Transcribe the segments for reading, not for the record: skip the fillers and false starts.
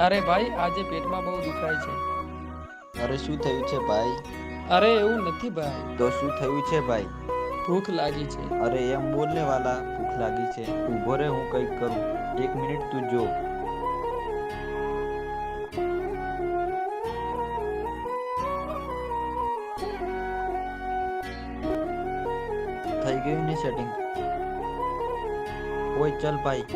અરે ભાઈ આજે પેટમાં બહુ દુખાય છે. અરે શું થયું છે ભાઈ? અરે એવું નથી ભાઈ, તો શું થયું છે ભાઈ? ભૂખ લાગી છે. અરે એમ બોલને વાલા, ભૂખ લાગી છે. ઊભો રે, હું કંઈક કરું. 1 મિનિટ તું જો. થઈ ગયું ને સેટિંગ? ઓય ચલ ભાઈ.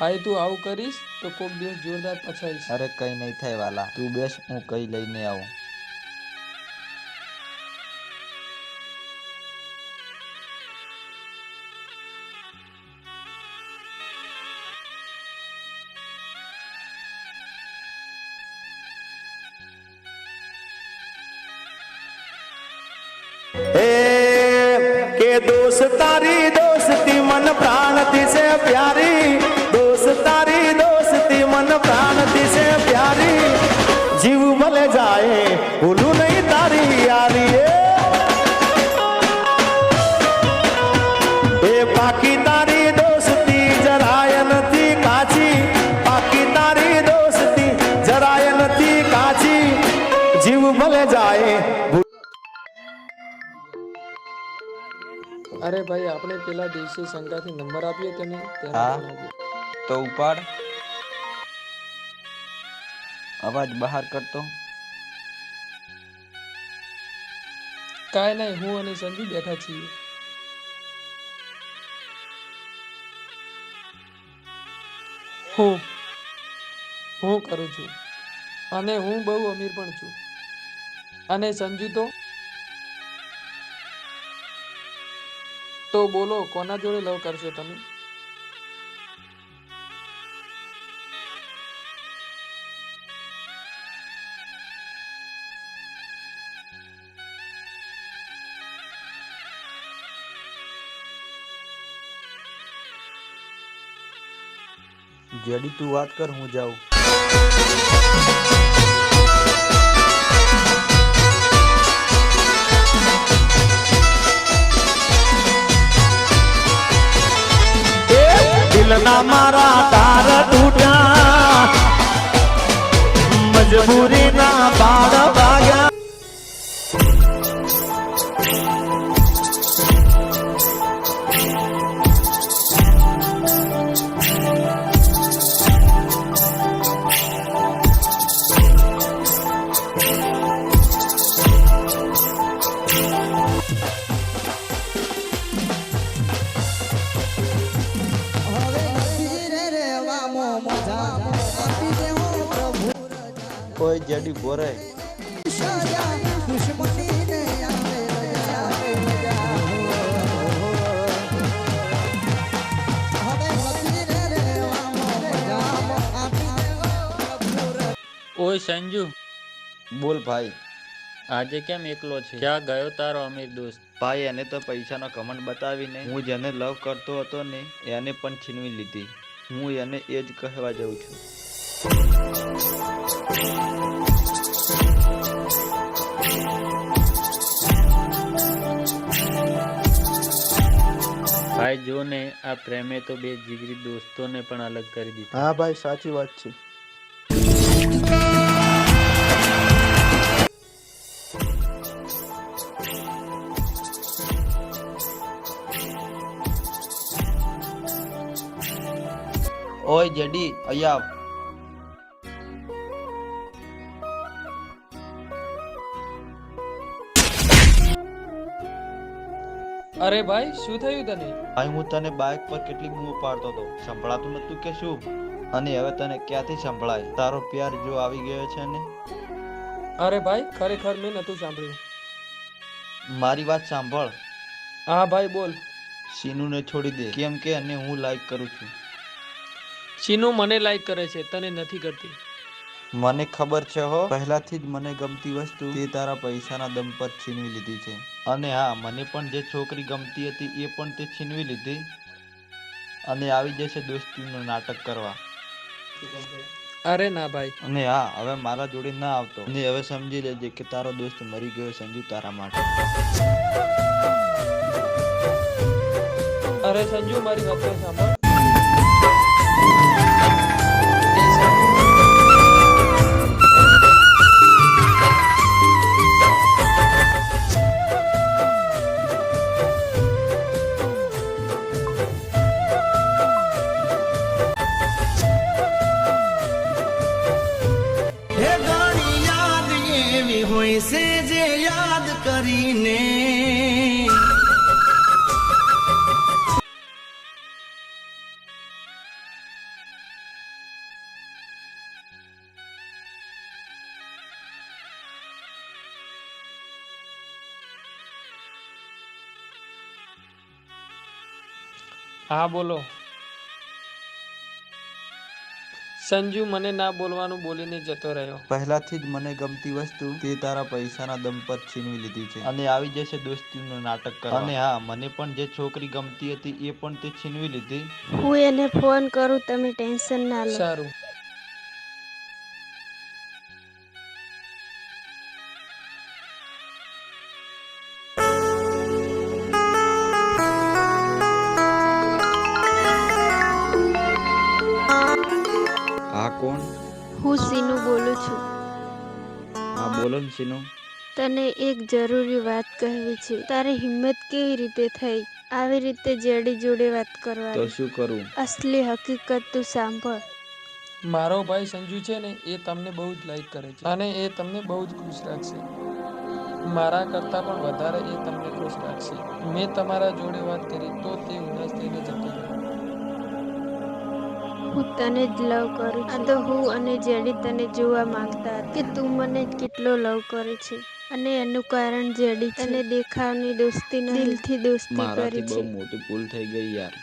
ભાઈ તું આવું કરીશ તો કોક દિવસ જોરદાર પછાઈશ. અરે કઈ નહીં થાય વાલા, તું બેસ, હું કઈ લઈને આવું. કે દોસ્તારી દોસ્તી મન પ્રાણથી છે પ્યારી, દોસ્તારી દોસ્તી મન પ્રાણથી છે પ્યારી, જીવ ભલે જાય ભૂલું નહીં તારી યારી. એ પાકી તારી દોસ્તી જરાય નથી કાચી, પાકી તારી દોસ્તી જરાય નથી કાચી, જીવ ભલે જાય. અરે ભાઈ આપણે પેલા દિવસે શંકાથી નંબર આપ્યો તને, હા તો ઉપાડ. અવાજ બહાર કરતો. કાંઈ નહીં, હું અને સંજુ બેઠા છીએ. હું કરું છું અને હું બહુ અમીર પણ છું. અને સંજુ તો બોલો કોના જોડે લવ કરશો તમે? જેડી તું વાત કર, હું જાઉં. દિલના મારા તાર તૂટ્યા, મજબૂરીના બાળ વાગ્યા. કોઈ જેડી બોરે. ઓય સંજુ, બોલ ભાઈ. આજે કેમ એકલો છે? ક્યાં ગયો તારો અમીર દોસ્ત? ભાઈ એને તો પૈસાનો કમંડ બતાવીને હું જેને લવ કરતો હતો ને એને પણ છીનવી લીધી. હું એને એ જ કહેવા જાઉં છું. ભાઈ જો ને, આ પ્રેમે તો બે જીગરી દોસ્તોને પણ અલગ કરી દીધા. હા ભાઈ સાચી વાત છે. ઓય જેડી અહીંયા આવ. અરે ભાઈ શું થયું તને? ભાઈ હું તને બાઇક પર કેટલી બૂમો પાડતો હતો, સંભળાતું નતું કે શું? અને હવે તને ક્યાંથી સંભળાય? તારો પ્યાર જો આવી ગયો છે ને. અરે ભાઈ ખરેખર મેં નતું સાંભળ્યું. મારી વાત સાંભળ. હા ભાઈ બોલ. સીનુને છોડી દે, કેમ કે અને હું લાઈક કરું છું. સીનુ મને લાઈક કરે છે, તને નથી કરતી. મને ખબર છે હો, પહેલાથી જ મને ગમતી વસ્તુ તે તારા પૈસાના દમ પર છીનવી લીધી છે. અને હા, મને પણ જે છોકરી ગમતી હતી એ પણ તે છીનવી લીધી અને આવી જશે દોસ્તીનું નાટક કરવા. અરે ના ભાઈ. અને હા, હવે મારા જોડે ના આવતો. અને હવે સમજી લેજે કે તારો દોસ્ત મરી ગયો સંજુ તારા માટે. અરે સંજુ મારી વાત તો સાંભળ. હે ઘણી યાદ એવી હોય છે જે યાદ કરીને હા બોલો. સંજુ મને ના બોલવાનું બોલીને જતો રહ્યો. પહેલાથી જ મને ગમતી વસ્તુ તે તારા પૈસાના દમ પર છીનવી લીધી છે અને આવી જશે દોસ્તીનું નાટક કરવા. અને હા, મને પણ જે છોકરી ગમતી હતી એ પણ તે છીનવી લીધી. હું એને ફોન કરું, તમે ટેન્શન ના લો. સારું. હા કોણ? હું સીનુ બોલું છું. હા બોલો ને સીનુ. તને એક જરૂરી વાત કહેવી છે. તારી હિંમત કેવી રીતે થઈ આવી રીતે જેડી જોડે વાત તો કરવાની? શું કરું? અસલી હકીકત તું સાંભળ. મારો ભાઈ સંજુ છે ને એ તમને બહુ જ લાઈક કરે છે અને એ તમને બહુ જ ખુશ રાખશે. મારા કરતાં પણ વધારે એ તમને ખુશ રાખશે. મેં તમારા જોડે વાત કરી તો તે ઉદાસ થઈને જતો રહ્યો. હું તને જ લવ કરું છું. આ તો હું અને જેડી તને જોવા માંગતા હતા કે તું મને કેટલો લવ કરે છે. અને એનું કારણ જેડી છે. તને દેખાવની દોસ્તી નહીં, દિલથી દોસ્તી મારાથી કરી બહુ છે. મોટી ભૂલ થઈ ગઈ યાર.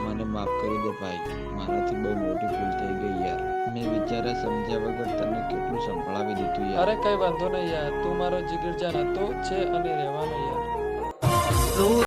મને માફ કરી દે ભાઈ, મારાથી બહુ મોટી ભૂલ થઈ ગઈ યાર. મેં વિચાર્યા સમજ્યા વગર તને કેટલું સંભળાવી દીધું યાર. અરે કઈ વાંધો નહીં યાર, તું મારો જીગરજાન હતો છે અને રહેવાનો યાર. તું